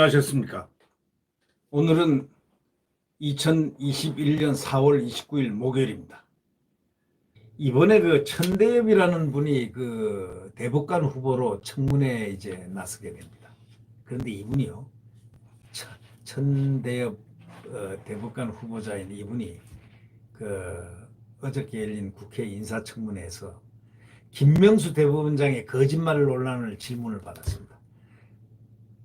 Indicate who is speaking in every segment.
Speaker 1: 안녕하셨습니까? 오늘은 2021년 4월 29일 목요일입니다. 이번에 그 천대엽이라는 분이 그 대법관 후보로 청문회에 이제 나서게 됩니다. 그런데 이분이요, 천대엽 대법관 후보자인 이분이 그 어저께 열린 국회 인사청문회에서 김명수 대법원장의 거짓말 논란을 질문을 받았습니다.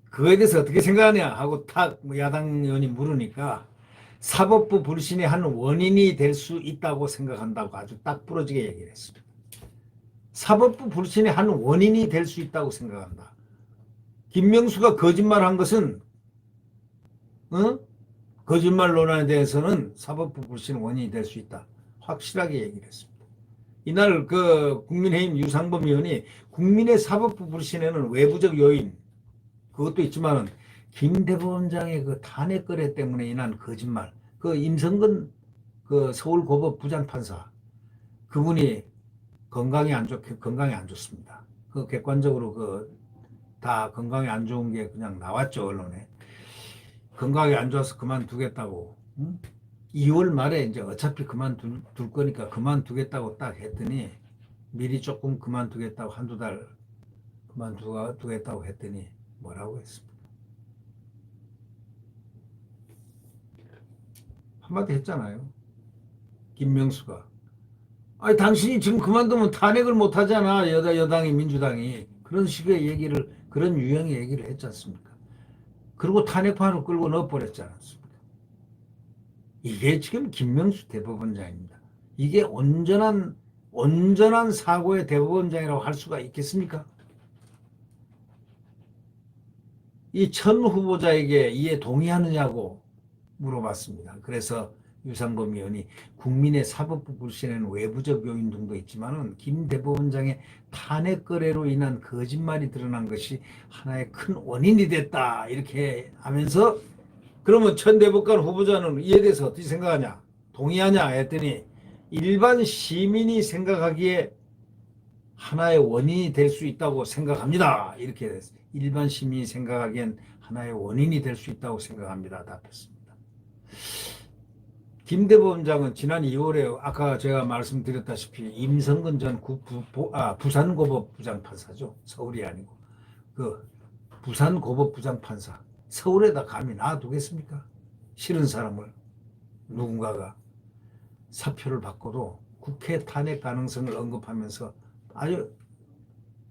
Speaker 1: 그거에 대해서 어떻게 생각하냐 하고 탁 야당 의원이 물으니까 사법부 불신의 한 원인이 될 수 있다고 생각한다고 아주 딱 부러지게 얘기를 했습니다. 사법부 불신의 한 원인이 될 수 있다고 생각한다. 김명수가 거짓말한 것은 거짓말 논란에 대해서는 사법부 불신 원인이 될 수 있다. 확실하게 얘기를 했습니다. 이날 그 국민의힘 유상범 의원이 국민의 사법부 불신에는 외부적 요인 그것도 있지만은 김 대법원장의 그 탄핵 거래 때문에 인한 거짓말, 그 임성근 그 서울고법 부장판사 그분이 건강이 안 좋습니다. 그 객관적으로 그 다 건강이 안 좋은 게 그냥 나왔죠, 언론에. 건강이 안 좋아서 그만두겠다고. 2월 말에 이제 어차피 그만둘 거니까 그만두겠다고 딱 했더니 미리 조금 그만두겠다고 한두 달 그만두겠다고 했더니 뭐라고 했습니다. 한마디 했잖아요. 김명수가. 아니 당신이 지금 그만두면 탄핵을 못 하잖아. 여당이 민주당이. 그런 식의 얘기를 그런 유형의 얘기를 했지 않습니까? 그리고 탄핵판으로 끌고 넣어버렸지 않았습니까? 이게 지금 김명수 대법원장입니다. 이게 온전한 사고의 대법원장이라고 할 수가 있겠습니까? 이 천 후보자에게 이에 동의하느냐고 물어봤습니다. 그래서 유상범 의원이 국민의 사법부 불신에는 외부적 요인 등도 있지만은 김 대법원장의 탄핵 거래로 인한 거짓말이 드러난 것이 하나의 큰 원인이 됐다 이렇게 하면서 그러면 천 대법관 후보자는 이에 대해서 어떻게 생각하냐 동의하냐 했더니 일반 시민이 생각하기에 하나의 원인이 될 수 있다고 생각합니다. 이렇게 됐어요. 일반 시민이 생각하기엔 하나의 원인이 될 수 있다고 생각합니다. 답했습니다. 김 대법원장은 지난 2월에 아까 제가 말씀드렸다시피 임성근 전 부산고법 부장판사죠. 서울이 아니고 그 부산고법 부장판사 서울에다 감히 놔두겠습니까? 싫은 사람을 누군가가 사표를 받고도 국회 탄핵 가능성을 언급하면서 아주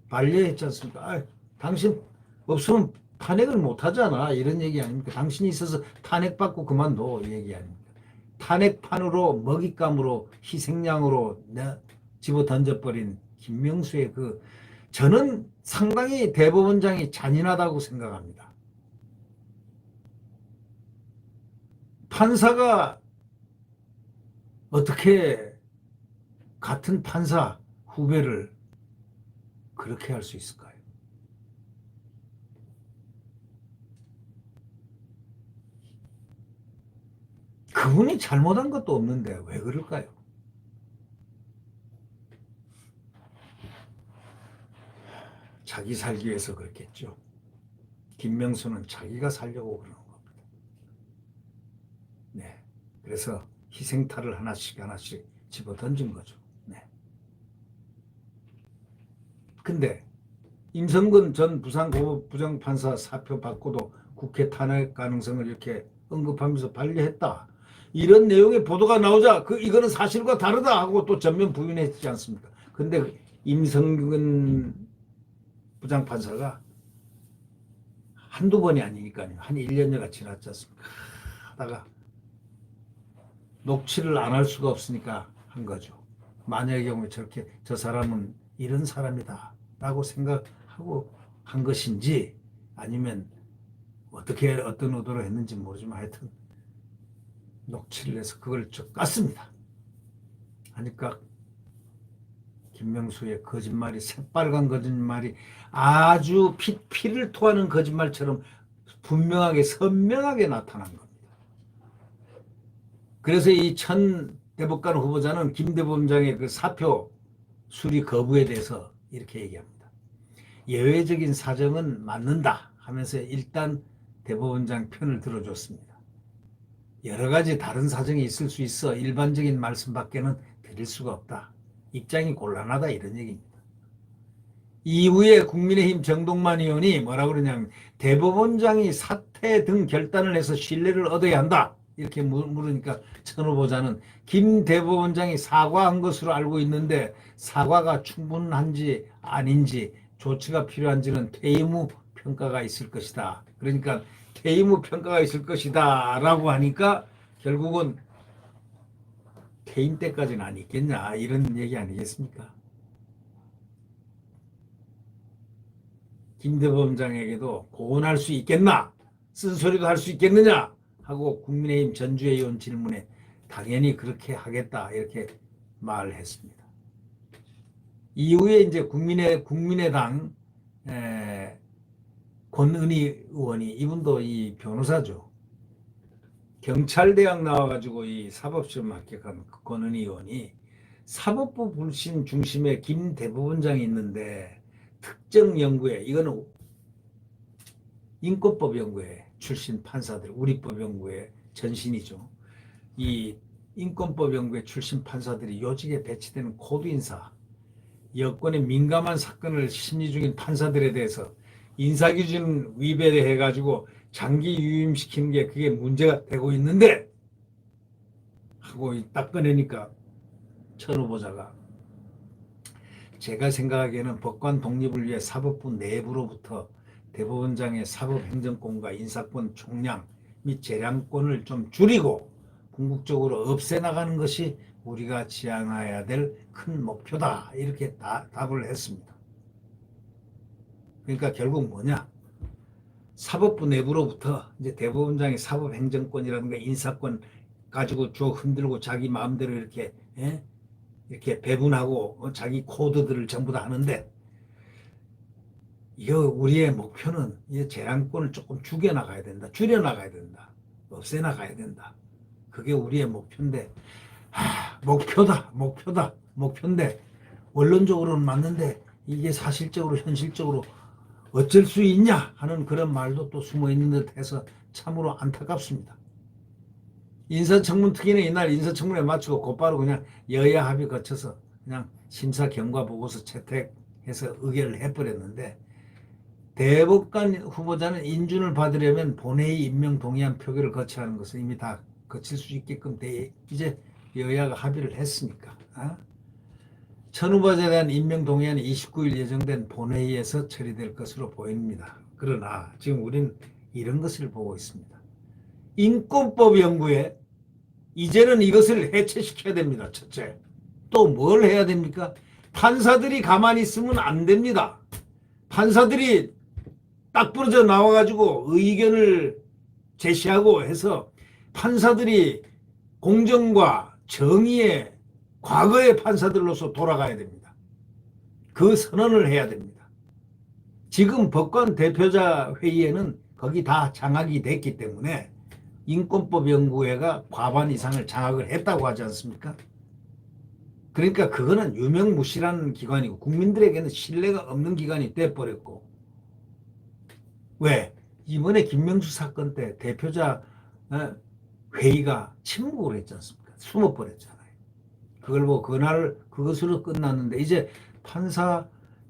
Speaker 1: 반려했지 않습니까? 당신 없으면 탄핵을 못하잖아 이런 얘기 아닙니까? 당신이 있어서 탄핵받고 그만둬 이 얘기 아닙니까? 탄핵판으로 먹잇감으로 희생양으로 집어 던져버린 김명수의 그 저는 상당히 대법원장이 잔인하다고 생각합니다. 판사가 어떻게 같은 판사 후배를 그렇게 할 수 있을까요? 그분이 잘못한 것도 없는데 왜 그럴까요? 자기 살기 위해서 그렇겠죠. 김명수는 자기가 살려고 그러는 겁니다. 네. 그래서 희생탈을 하나씩 집어 던진 거죠. 네. 근데 임성근 전 부산고법 부장판사 사표 받고도 국회 탄핵 가능성을 이렇게 언급하면서 반려했다. 이런 내용의 보도가 나오자 이거는 사실과 다르다 하고 또 전면 부인했지 않습니까? 근데 임성근 부장판사가 한두 번이 아니니까요. 한 1년여가 지났지 않습니까? 하다가 녹취를 안 할 수가 없으니까 한 거죠. 만약의 경우에 저렇게 저 사람은 이런 사람이다 라고 생각하고 한 것인지 아니면 어떻게 어떤 의도로 했는지 모르지만 하여튼 녹취를 해서 그걸 쭉 깠습니다. 하니까 김명수의 거짓말이 새빨간 거짓말이 아주 피를 토하는 거짓말처럼 분명하게 선명하게 나타난 겁니다. 그래서 이 천 대법관 후보자는 김 대법원장의 그 사표 수리 거부에 대해서 이렇게 얘기합니다. 예외적인 사정은 맞는다 하면서 일단 대법원장 편을 들어줬습니다. 여러 가지 다른 사정이 있을 수 있어 일반적인 말씀밖에는 드릴 수가 없다. 입장이 곤란하다 이런 얘기입니다. 이후에 국민의힘 정동만 의원이 뭐라고 그러냐면 대법원장이 사퇴 등 결단을 해서 신뢰를 얻어야 한다. 이렇게 물으니까 천 후보자는 김 대법원장이 사과한 것으로 알고 있는데 사과가 충분한지 아닌지 조치가 필요한지는 퇴임 후 평가가 있을 것이다. 그러니까 퇴임 후 평가가 있을 것이다 라고 하니까 결국은 퇴임 때까지는 안 있겠냐 이런 얘기 아니겠습니까? 김 대법원장에게도 고언할 수 있겠나? 쓴소리도 할 수 있겠느냐? 하고 국민의힘 전주에 온 질문에 당연히 그렇게 하겠다 이렇게 말을 했습니다. 이후에 이제 국민의당 권은희 의원이 이분도 이 변호사죠. 경찰대학 나와가지고 이 사법시험 합격한 권은희 의원이 사법부 불신 중심에 김 대법원장이 있는데 특정 연구회 이거는 인권법 연구회 출신 판사들 우리법 연구회 전신이죠. 이 인권법 연구회 출신 판사들이 요직에 배치되는 코드 인사 여권에 민감한 사건을 심리 중인 판사들에 대해서 인사기준 위배를 해가지고 장기 유임시키는 게 그게 문제가 되고 있는데 하고 딱 꺼내니까 천 후보자가 제가 생각하기에는 법관 독립을 위해 사법부 내부로부터 대법원장의 사법행정권과 인사권 총량 및 재량권을 좀 줄이고 궁극적으로 없애나가는 것이 우리가 지향해야 될 큰 목표다. 이렇게 답을 했습니다. 그러니까 결국 뭐냐? 사법부 내부로부터 이제 대법원장의 사법행정권이라든가 인사권 가지고 쭉 흔들고 자기 마음대로 이렇게 이렇게 배분하고 자기 코드들을 전부 다 하는데 이거 우리의 목표는 이 재량권을 조금 죽여나가야 된다. 줄여나가야 된다. 없애나가야 된다. 그게 우리의 목표인데 목표인데 원론적으로는 맞는데 이게 사실적으로 현실적으로 어쩔 수 있냐 하는 그런 말도 또 숨어있는 듯 해서 참으로 안타깝습니다. 인사청문 특위는 이날 인사청문회 마치고 곧바로 그냥 여야 합의 거쳐서 그냥 심사 경과 보고서 채택해서 의결을 해버렸는데 대법관 후보자는 인준을 받으려면 본회의 임명 동의안 표결을 거쳐야 하는 것은 이미 다 거칠 수 있게끔 이제 여야가 합의를 했으니까 천 후보자에 대한 임명 동의안이 29일 예정된 본회의에서 처리될 것으로 보입니다. 그러나 지금 우리는 이런 것을 보고 있습니다. 인권법 연구에 이제는 이것을 해체시켜야 됩니다. 첫째. 또 뭘 해야 됩니까? 판사들이 가만히 있으면 안 됩니다. 판사들이 딱 부러져 나와가지고 의견을 제시하고 해서 판사들이 공정과 정의의 과거의 판사들로서 돌아가야 됩니다. 그 선언을 해야 됩니다. 지금 법관 대표자 회의에는 거기 다 장악이 됐기 때문에 인권법 연구회가 과반 이상을 장악을 했다고 하지 않습니까? 그러니까 그거는 유명무실한 기관이고 국민들에게는 신뢰가 없는 기관이 돼버렸고 왜? 이번에 김명수 사건 때 대표자 회의가 침묵을 했지 않습니까? 숨어버렸잖아요. 그걸 보고 그날 그것으로 끝났는데 이제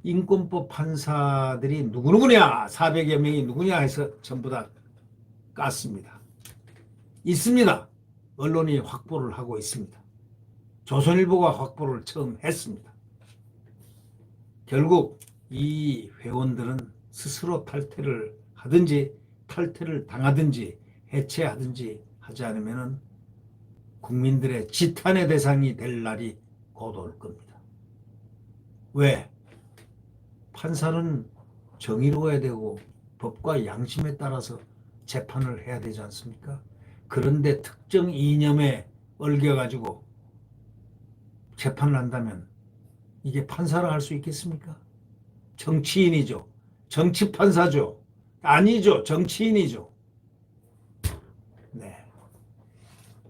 Speaker 1: 인권법 판사들이 누구냐 400여 명이 누구냐 해서 전부 다 깠습니다. 있습니다. 언론이 확보를 하고 있습니다. 조선일보가 확보를 처음 했습니다. 결국 이 회원들은 스스로 탈퇴를 하든지 탈퇴를 당하든지 해체하든지 하지 않으면 국민들의 지탄의 대상이 될 날이 곧 올 겁니다. 왜? 판사는 정의로워야 되고 법과 양심에 따라서 재판을 해야 되지 않습니까? 그런데 특정 이념에 얽혀가지고 재판을 한다면 이게 판사를 할 수 있겠습니까? 정치인이죠. 정치판사죠. 아니죠. 정치인이죠. 네.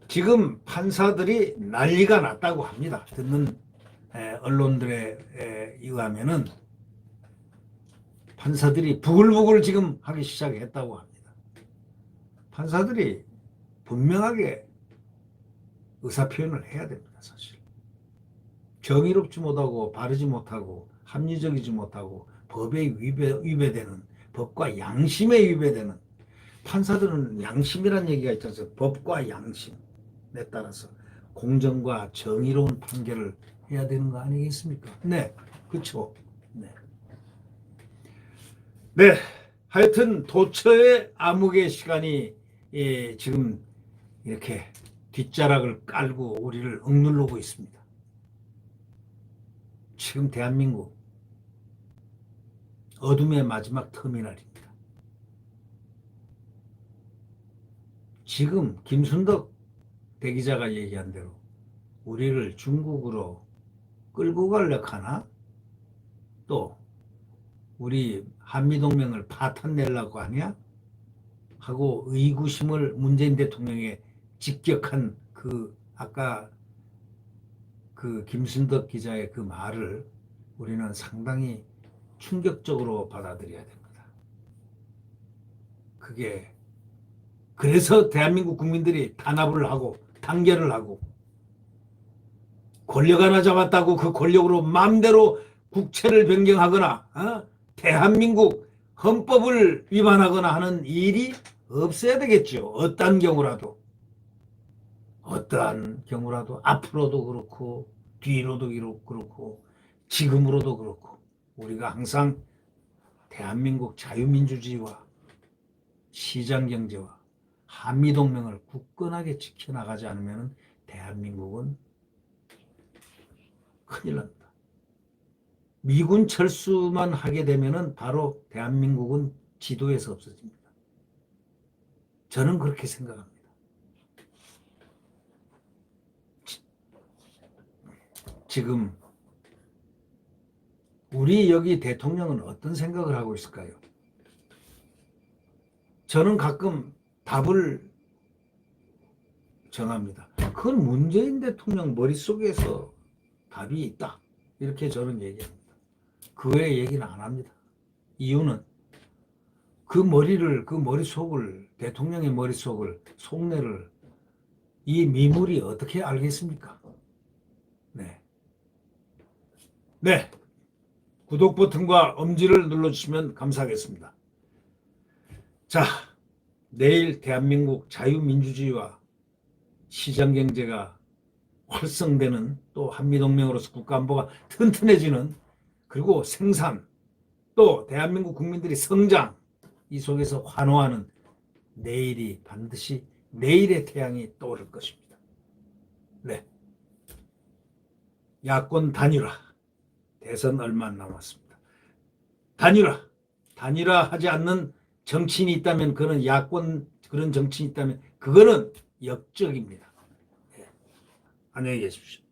Speaker 1: 지금 판사들이 난리가 났다고 합니다. 듣는 언론들에 의하면은 판사들이 부글부글 지금 하기 시작했다고 합니다. 판사들이 분명하게 의사표현을 해야 됩니다. 사실 정의롭지 못하고 바르지 못하고 합리적이지 못하고 법에 위배되는, 법과 양심에 위배되는, 판사들은 양심이란 얘기가 있잖아요. 법과 양심에 따라서 공정과 정의로운 판결을 해야 되는 거 아니겠습니까? 네, 그렇죠. 네. 네, 하여튼 도처의 암흑의 시간이 지금 이렇게 뒷자락을 깔고 우리를 억누르고 있습니다. 지금 대한민국 어둠의 마지막 터미널입니다. 지금 김순덕 대기자가 얘기한 대로 우리를 중국으로 끌고 가려고 하나? 또 우리 한미동맹을 파탄내려고 하냐? 하고 의구심을 문재인 대통령에 직격한 그 아까 그 김순덕 기자의 그 말을 우리는 상당히 충격적으로 받아들여야 됩니다. 그게 그래서 대한민국 국민들이 단합을 하고 단결을 하고 권력 하나 잡았다고 그 권력으로 마음대로 국채를 변경하거나 대한민국 헌법을 위반하거나 하는 일이 없어야 되겠죠. 어떠한 경우라도. 어떠한 경우라도 앞으로도 그렇고 뒤로도 그렇고 지금으로도 그렇고 우리가 항상 대한민국 자유민주주의와 시장경제와 한미동맹을 굳건하게 지켜나가지 않으면 대한민국은 큰일 납니다. 미군 철수만 하게 되면 바로 대한민국은 지도에서 없어집니다. 저는 그렇게 생각합니다. 지금 우리 여기 대통령은 어떤 생각을 하고 있을까요? 저는 가끔 답을 정합니다. 그건 문재인 대통령 머릿속에서 답이 있다. 이렇게 저는 얘기합니다. 그 외에 얘기는 안 합니다. 이유는 그 머릿속을, 대통령의 머릿속을, 속내를 이 미물이 어떻게 알겠습니까? 네. 네. 구독 버튼과 엄지를 눌러주시면 감사하겠습니다. 자, 내일 대한민국 자유민주주의와 시장경제가 활성되는, 또 한미동맹으로서 국가안보가 튼튼해지는, 그리고 생산, 또 대한민국 국민들이 성장, 이 속에서 환호하는 내일이 반드시 내일의 태양이 떠오를 것입니다. 네. 야권 단일화, 대선 얼마 안 남았습니다. 단일화하지 않는 정치인이 있다면, 그는 야권 그런 정치인이 있다면 그거는 역적입니다. 네. 안녕히 계십시오.